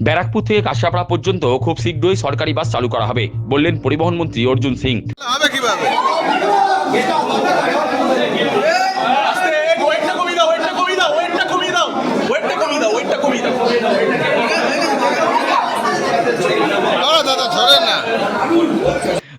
ব্যারাকপুর থেকে কাশিয়াপাড়া পর্যন্ত খুব শীঘ্রই সরকারি বাস চালু করা হবে, বললেন পরিবহন মন্ত্রী অর্জুন সিং।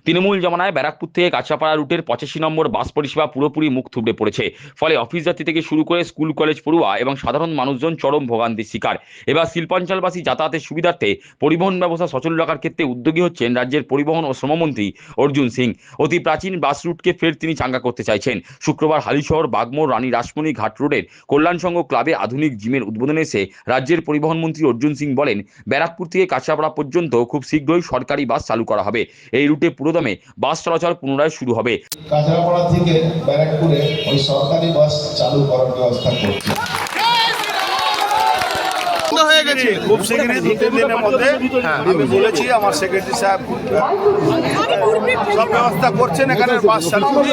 তৃণমূল জমানায় ব্যারাকপুর থেকে কাঁচাপাড়া রুটের 85 নম্বর বাস পরিষেবা পুরোপুরি মুখ থুবড়ে পড়েছে। ফলে অফিস যাত্রী থেকে শুরু করে স্কুল কলেজ পড়ুয়া এবং সাধারণ মানুষজন চরম ভোগান্তির শিকার। এবার শিল্পাঞ্চলবাসী যাতায়াতের সুবিধার্থে পরিবহন ব্যবস্থা সচল রাখার ক্ষেত্রে উদ্যোগী হচ্ছেন রাজ্যের পরিবহন ও শ্রমমন্ত্রী অর্জুন সিং। অতি প্রাচীন বাস রুটকে ফের তিনি চাঙ্গা করতে চাইছেন। শুক্রবার হালিশহর বাগমোড় রানী রাসমণি ঘাট রোডের কল্যাণ সংঘ ক্লাবে আধুনিক জিমের উদ্বোধনে এসে রাজ্যের পরিবহন মন্ত্রী অর্জুন সিং বলেন, ব্যারাকপুর থেকে কাঁচাপাড়া পর্যন্ত খুব শীঘ্রই সরকারি বাস চালু করা হবে। এই রুটে পুরোদমে বাস চলাচল পুনরায় শুরু হবে। কাঁচাপাড়া থেকে ব্যারাকপুরে ওই সরকারি বাস চালু করার ব্যবস্থা করছে। খুব শীঘ্রই 2-3 দিনের মধ্যে আমি বলেছি, আমার সেক্রেটারি সাহেব সব ব্যবস্থা করছেন, এখানে বাস চালু হবে।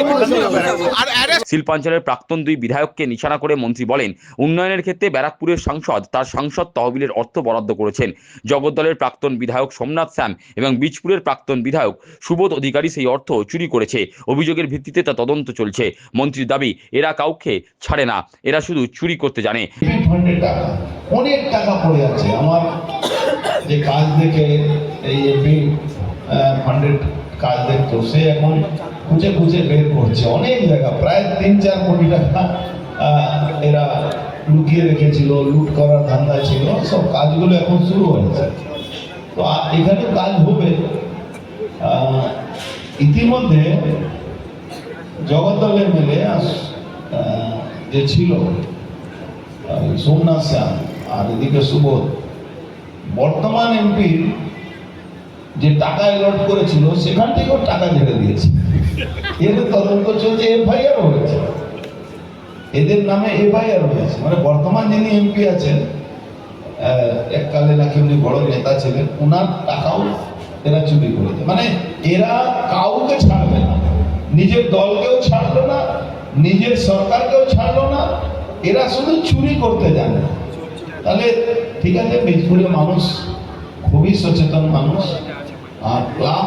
শিল্পাঞ্চলের প্রাক্তন 2 বিধায়ককে নিশানা করে মন্ত্রী বলেন, উন্নয়নের ক্ষেত্রে ব্যারাকপুরের সাংসদ তার সাংসদ তহবিলের অর্থ বরাদ্দ করেছেন। জগদ্দলের প্রাক্তন বিধায়ক সোমনাথ শ্যাম এবং বীজপুরের প্রাক্তন বিধায়ক সুবোধ অধিকারী সেই অর্থ চুরি করেছে। অভিযোগের ভিত্তিতে তা তদন্ত চলছে। মন্ত্রীর দাবি, এরা কাউকে ছাড়ে না, এরা শুধু চুরি করতে জানে। অনেক টাকা পড়ে আছে। আমার যে কাজ দেখে এই এমপি ফান্ডের কাজ দেখতো, সে এখন খুঁজে খুঁজে বের করছে অনেক জায়গা, প্রায় 3-4 কোটি টাকা এরা লুকিয়ে রেখেছিল, লুট করার ধান্দা ছিল। সব কাজগুলো এখন শুরু হয়েছে, তো এখানে কাজ হবে। ইতিমধ্যে জগদ্দলের মেলে যে ছিল সোমনাথ শ্যাম আর এদিকে সুবোধ, বর্তমান এমপি যে টাকা অ্যালট করেছিল সেখান থেকেও টাকা ঝেড়ে দিয়েছে। এদের তদন্ত চলছে, এফআইআর হয়েছে, এদের নামে এফআইআর হয়েছে। মানে বর্তমান যিনি এমপি আছেন, এককালে নাকি উনি বড় নেতা ছিলেন, ওনার টাকাও এরা চুরি করেছে। মানে এরা কাউকে ছাড়বে না, নিজের দলকেও ছাড়লো না, নিজের সরকারকেও ছাড়লো না, এরা শুধু চুরি করতে জানে। তাহলে ঠিক আছে, বীজপুরের মানুষ খুবই সচেতন মানুষ। আর ক্লাব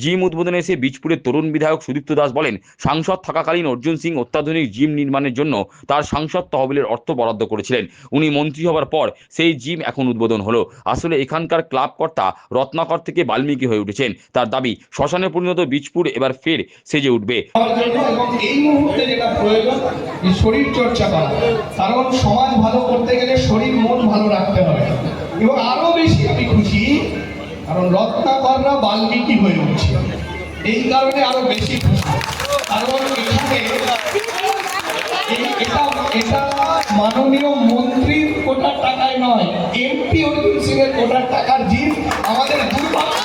জিম উদ্বোধনে এসে বীজপুরের তরুণ বিধায়ক সুদীপ্ত দাস বলেন, সাংসদ থাকাকালীন অর্জুন সিং অত্যাধুনিক জিম নির্মাণের জন্য তার সাংসদ তহবিলের অর্থ বরাদ্দ করেছিলেন। উনি মন্ত্রী হবার পর সেই জিম এখন উদ্বোধন হলো। আসলে এখানকার ক্লাব কর্তা রত্নাকর থেকে বাল্মীকি হয়ে উঠেছেন। তার দাবি, শ্মশানে পরিণত বীজপুর এবার ফের সেজে উঠবে। এই মুহূর্তে যেটা প্রয়োজন, শরীর চর্চা করা, কারণ সমাজ ভালো করতে গেলে শরীর মন ভালো রাখতে হবে। এবং আরো বেশি আমি খুশি, কারণ রত্নাকররা বাল্মীকি হয়ে উঠছে, এই কারণে আরো বেশি খুশি। কারণ এখানে এটা মাননীয় মন্ত্রীর কোটার টাকায় নয়, এমপি অর্জুন সিং এর কোটার টাকার জিম। আমাদের দুর্ভাগ্য,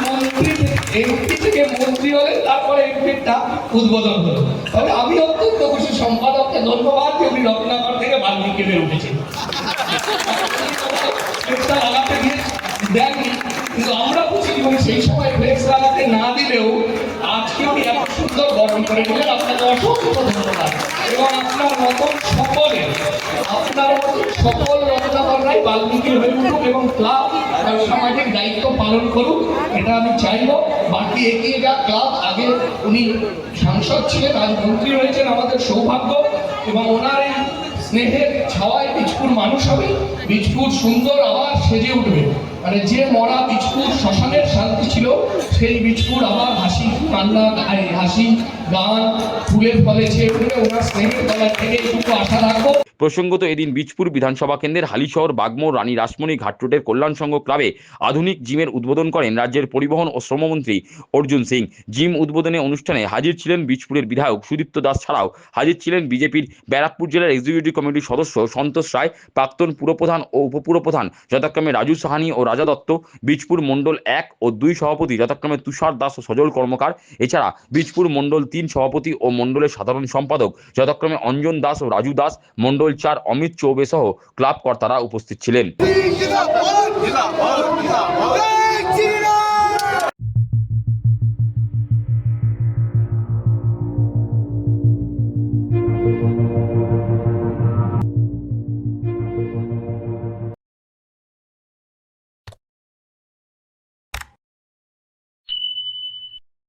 মন্ত্রী এমপি থেকে মন্ত্রী হলে তারপরে এমপিটা উদ্বোধন হলো। তবে আমি অত্যন্ত খুশি, সম্পাদককে ধন্যবাদ যে উনি রত্নাকর থেকে বাল্মীকি হয়ে উঠেছেন। লাগাতে দিয়ে দেননি, কিন্তু আমরা খুশি এবং সেই সময় ফ্লেক্স লাগাতে না দিলেও আজকে উনি এত সুন্দর গঠন করে দিলেন। আপনাকে অসংখ্য ধন্যবাদ। এবং আপনার মতন সকল রত্নাকররাই বাল্মীকি হয়ে উঠুক এবং ক্লাব তার সামাজিক দায়িত্ব পালন করুক, এটা আমি চাইব। বাকি এগিয়ে যা ক্লাব, আগে উনি সাংসদ ছিলেন, আজ মন্ত্রী হয়েছেন, আমাদের সৌভাগ্য। এবং ওনার এই স্নেহের ছাওয়ায় বীজপুর মানুষ হবে, বীজপুর সুন্দর আবার সেজে উঠবে। মানে যে মরা বীজপুর শ্মশানের শান্তি ছিল, সেই বীজপুর আবার হাসি কান্না, হাসি গান ফুলের ফলে ছেয়ে উঠবে। ওনার স্নেহের তলা থেকে এইটুকু আশা রাখবো। প্রসঙ্গত এদিন বীজপুর বিধানসভা কেন্দ্রের হালিশহর বাগমোড় রানী রাসমণি ঘাট রোডের কল্যাণ সংঘ ক্লাবে আধুনিক জিমের উদ্বোধন করেন রাজ্যের পরিবহন ও শ্রমমন্ত্রী অর্জুন সিং। জিম উদ্বোধনী অনুষ্ঠানে হাজির ছিলেন বীজপুরের বিধায়ক সুদীপ্ত দাস ছাড়াও হাজির ছিলেন বিজেপির ব্যারাকপুর জেলার এক্সিকিউটিভ কমিটির সদস্য সন্তোষ রায়, প্রাক্তন পুরপ্রধান ও উপপুরপ্রধান যথাক্রমে রাজু সাহানি ও রাজা দত্ত, বীজপুর মণ্ডল 1 ও 2 সভাপতি যথাক্রমে তুষার দাস ও সজল কর্মকার। এছাড়া বীজপুর মণ্ডল 3 সভাপতি ও মণ্ডলের সাধারণ সম্পাদক যথাক্রমে অঞ্জন দাস ও রাজু দাস, মণ্ডল 4 অমিত চৌবে সহ ক্লাব কর্তারা উপস্থিত ছিলেন।